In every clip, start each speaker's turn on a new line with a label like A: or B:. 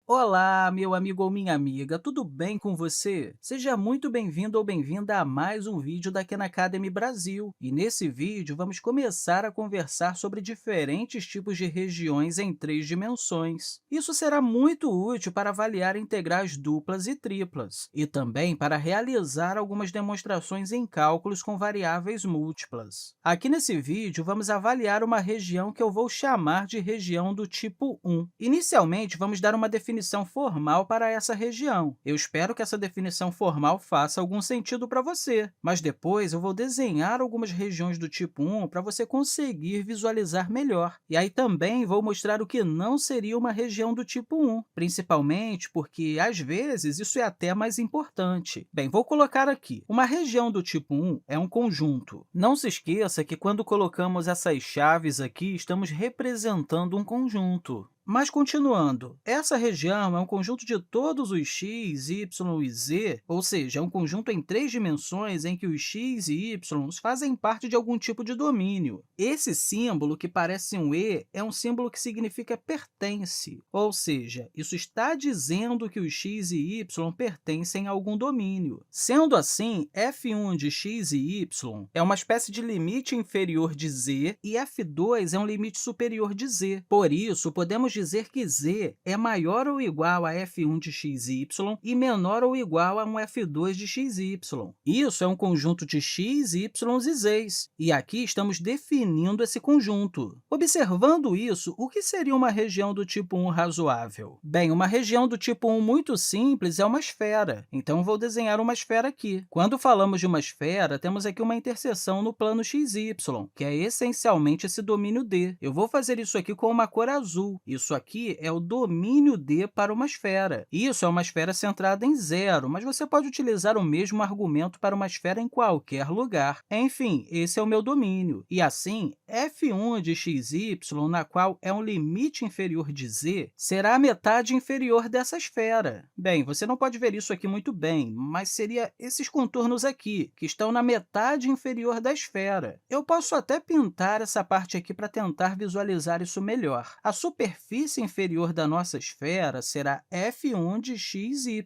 A: Olá, meu amigo ou minha amiga, tudo bem com você? Seja muito bem-vindo ou bem-vinda a mais um vídeo da Khan Academy Brasil. E nesse vídeo, vamos começar a conversar sobre diferentes tipos de regiões em três dimensões. Isso será muito útil para avaliar integrais duplas e triplas, e também para realizar algumas demonstrações em cálculos com variáveis múltiplas. Aqui nesse vídeo, vamos avaliar uma região que eu vou chamar de região do tipo 1. Inicialmente, vamos dar uma definição formal para essa região. Eu espero que essa definição formal faça algum sentido para você, mas depois eu vou desenhar algumas regiões do tipo 1 para você conseguir visualizar melhor. E aí também vou mostrar o que não seria uma região do tipo 1, principalmente porque, às vezes, isso é até mais importante. Bem, vou colocar aqui. Uma região do tipo 1 é um conjunto. Não se esqueça que, quando colocamos essas chaves aqui, estamos representando um conjunto. Mas, continuando, essa região é um conjunto de todos os x, y e z, ou seja, é um conjunto em três dimensões em que os x e y fazem parte de algum tipo de domínio. Esse símbolo, que parece um E, é um símbolo que significa pertence, ou seja, isso está dizendo que os x e y pertencem a algum domínio. Sendo assim, f1 de x e y é uma espécie de limite inferior de z e f2 é um limite superior de z. Por isso, podemos dizer que z é maior ou igual a f1 de xy e menor ou igual a um f2 de xy. Isso é um conjunto de x, y e z's, e aqui estamos definindo esse conjunto. Observando isso, o que seria uma região do tipo 1 razoável? Bem, uma região do tipo 1 muito simples é uma esfera, então vou desenhar uma esfera aqui. Quando falamos de uma esfera, temos aqui uma interseção no plano xy, que é essencialmente esse domínio D. Eu vou fazer isso aqui com uma cor azul. Isso aqui é o domínio D para uma esfera. Isso é uma esfera centrada em zero, mas você pode utilizar o mesmo argumento para uma esfera em qualquer lugar. Enfim, esse é o meu domínio. E assim, f1 de xy, na qual é um limite inferior de z, será a metade inferior dessa esfera. Bem, você não pode ver isso aqui muito bem, mas seria esses contornos aqui, que estão na metade inferior da esfera. Eu posso até pintar essa parte aqui para tentar visualizar isso melhor. A superfície inferior da nossa esfera será f1 de xy.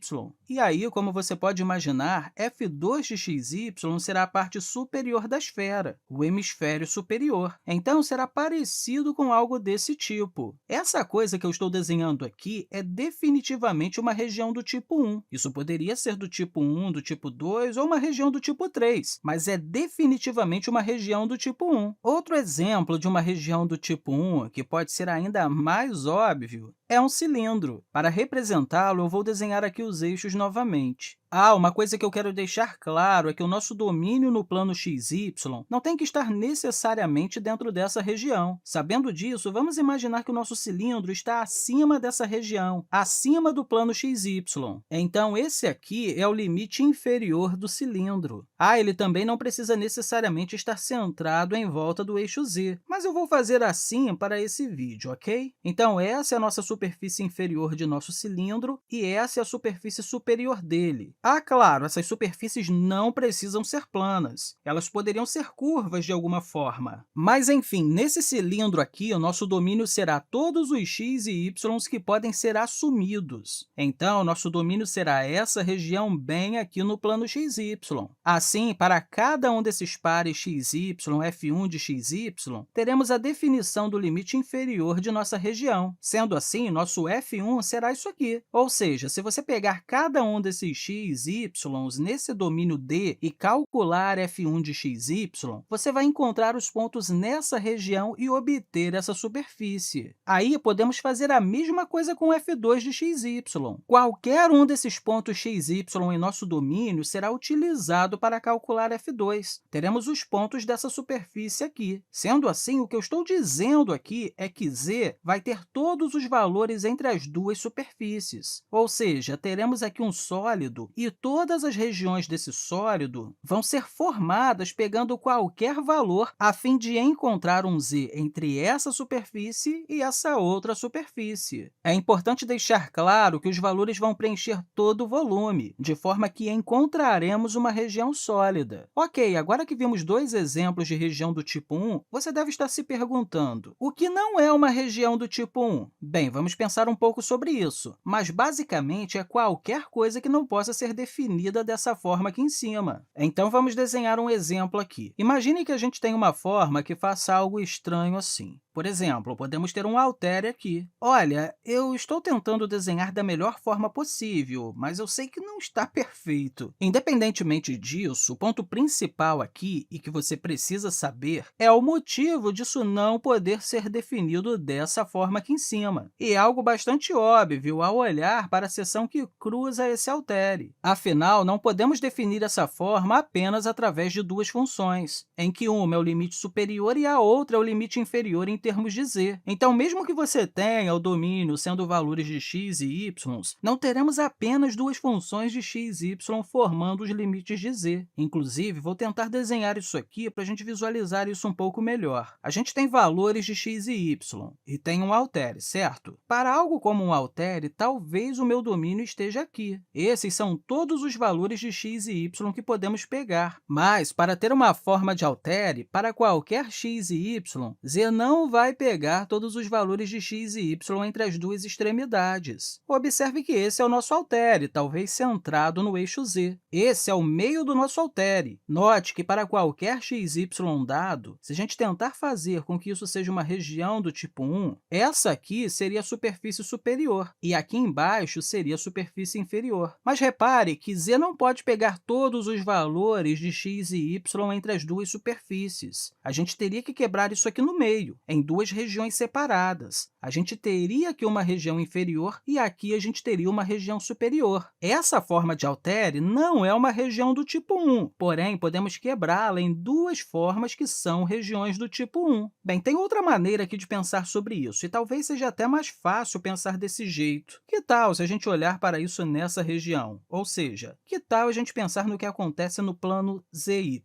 A: E aí, como você pode imaginar, f2 de xy será a parte superior da esfera, o hemisfério superior. Então, será parecido com algo desse tipo. Essa coisa que eu estou desenhando aqui é definitivamente uma região do tipo 1. Isso poderia ser do tipo 1, do tipo 2 ou uma região do tipo 3, mas é definitivamente uma região do tipo 1. Outro exemplo de uma região do tipo 1, que pode ser ainda mais óbvio, é um cilindro. Para representá-lo, eu vou desenhar aqui os eixos novamente. Uma coisa que eu quero deixar claro é que o nosso domínio no plano xy não tem que estar necessariamente dentro dessa região. Sabendo disso, vamos imaginar que o nosso cilindro está acima dessa região, acima do plano xy. Então, esse aqui é o limite inferior do cilindro. Ele também não precisa necessariamente estar centrado em volta do eixo z, mas eu vou fazer assim para esse vídeo, ok? Então, essa é a nossa superfície inferior de nosso cilindro e essa é a superfície superior dele. Claro, essas superfícies não precisam ser planas. Elas poderiam ser curvas de alguma forma. Mas, enfim, nesse cilindro aqui, o nosso domínio será todos os x e y que podem ser assumidos. Então, nosso domínio será essa região bem aqui no plano xy. Assim, para cada um desses pares xy, f1 de xy, teremos a definição do limite inferior de nossa região. Sendo assim, nosso f1 será isso aqui. Ou seja, se você pegar cada um desses x, y nesse domínio D e calcular f1 de xy, você vai encontrar os pontos nessa região e obter essa superfície. Aí, podemos fazer a mesma coisa com f2 de xy. Qualquer um desses pontos xy em nosso domínio será utilizado para calcular f2. Teremos os pontos dessa superfície aqui. Sendo assim, o que eu estou dizendo aqui é que z vai ter todos os valores entre as duas superfícies. Ou seja, teremos aqui um sólido e todas as regiões desse sólido vão ser formadas pegando qualquer valor a fim de encontrar um z entre essa superfície e essa outra superfície. É importante deixar claro que os valores vão preencher todo o volume, de forma que encontraremos uma região sólida. Ok, agora que vimos dois exemplos de região do tipo 1, você deve estar se perguntando: o que não é uma região do tipo tipo 1? Bem, vamos pensar um pouco sobre isso, mas basicamente é qualquer coisa que não possa ser definida dessa forma aqui em cima. Então, vamos desenhar um exemplo aqui. Imagine que a gente tem uma forma que faça algo estranho assim. Por exemplo, podemos ter um altere aqui. Olha, eu estou tentando desenhar da melhor forma possível, mas eu sei que não está perfeito. Independentemente disso, o ponto principal aqui e que você precisa saber é o motivo disso não poder ser definido dessa forma aqui em cima. E é algo bastante óbvio ao olhar para a seção que cruza esse altere. Afinal, não podemos definir essa forma apenas através de duas funções, em que uma é o limite superior e a outra é o limite inferior em termos de z. Então, mesmo que você tenha o domínio sendo valores de x e y, não teremos apenas duas funções de x e y formando os limites de z. Inclusive, vou tentar desenhar isso aqui para a gente visualizar isso um pouco melhor. A gente tem valores de x e y e tem um altere, certo? Para algo como um altere, talvez o meu domínio esteja aqui. Esses são todos os valores de x e y que podemos pegar. Mas, para ter uma forma de altere, para qualquer x e y, z não vai pegar todos os valores de x e y entre as duas extremidades. Observe que esse é o nosso altere, talvez centrado no eixo z. Esse é o meio do nosso altere. Note que para qualquer x e y dado, se a gente tentar fazer com que isso seja uma região do tipo 1, essa aqui seria a superfície superior e aqui embaixo seria a superfície inferior. Mas repare que z não pode pegar todos os valores de x e y entre as duas superfícies. A gente teria que quebrar isso aqui no meio, em duas regiões separadas. A gente teria aqui uma região inferior e aqui a gente teria uma região superior. Essa forma de altere não é uma região do tipo 1, porém, podemos quebrá-la em duas formas que são regiões do tipo 1. Bem, tem outra maneira aqui de pensar sobre isso, e talvez seja até mais fácil pensar desse jeito. Que tal se a gente olhar para isso nessa região? Ou seja, que tal a gente pensar no que acontece no plano ZY?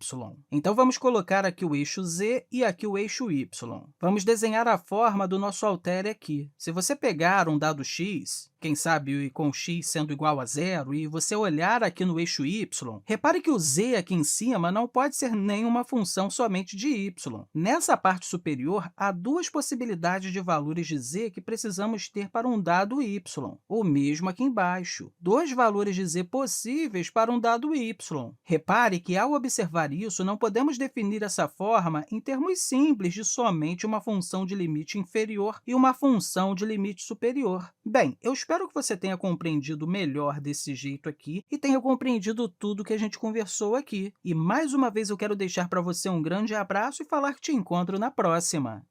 A: Então, vamos colocar aqui o eixo z e aqui o eixo y. Vamos desenhar a forma do nosso altere aqui. Se você pegar um dado x, quem sabe com x sendo igual a zero, e você olhar aqui no eixo y, repare que o z aqui em cima não pode ser nenhuma função somente de y. Nessa parte superior, há duas possibilidades de valores de z que precisamos ter para um dado y. O mesmo aqui embaixo, dois valores de z possíveis para um dado y. Repare que, ao observar isso, não podemos definir essa forma em termos simples de somente uma função de limite inferior e uma função de limite superior. Bem, eu espero que você tenha compreendido melhor desse jeito aqui e tenha compreendido tudo que a gente conversou aqui. E, mais uma vez, eu quero deixar para você um grande abraço e falar que te encontro na próxima!